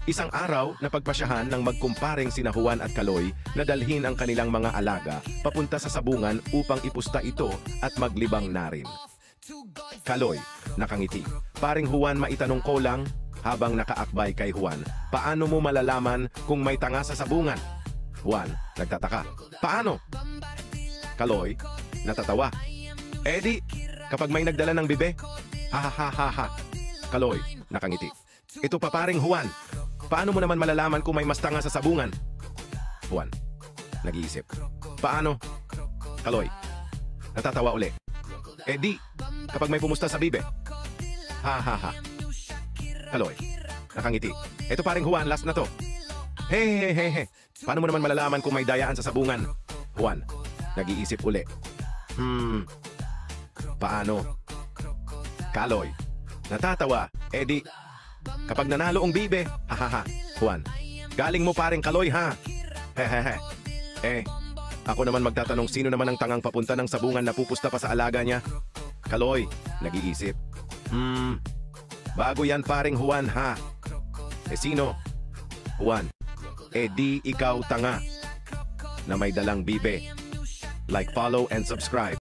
Isang araw, napagpasyahan ng magkumparing sina Juan at Kaloy na dalhin ang kanilang mga alaga papunta sa sabungan upang ipusta ito at maglibang na rin. Kaloy, nakangiti. Paring Juan, maitanong ko lang, habang nakaakbay kay Juan, paano mo malalaman kung may tanga sa sabungan? Juan, nagtataka. Paano? Kaloy, natatawa. Di, kapag may nagdala ng bibe? Ha ha ha ha ha. Kaloy, nakangiti. Ito pa paring Juan. Paano mo naman malalaman kung may mas tanga sa sabungan? Juan, nag-iisip. Paano? Kaloy, natatawa uli. Di, kapag may pumusta sa bibe? Ha ha ha. Kaloy, nakangiti. Ito paring Juan, last na to. He. Paano mo naman malalaman kung may dayaan sa sabungan? Juan, nag-iisip uli. Paano? Kaloy, natatawa. Di, kapag nanalo ang bibe, hahaha. Juan, galing mo paring Kaloy ha. Hehehe. Ako naman magtatanong sino naman ang tangang papunta ng sabungan na pupusta pa sa alaga niya? Kaloy, nag-iisip. Bago yan paring Juan ha. Sino? Juan, di ikaw tanga na may dalang bibe. Like, follow, and subscribe.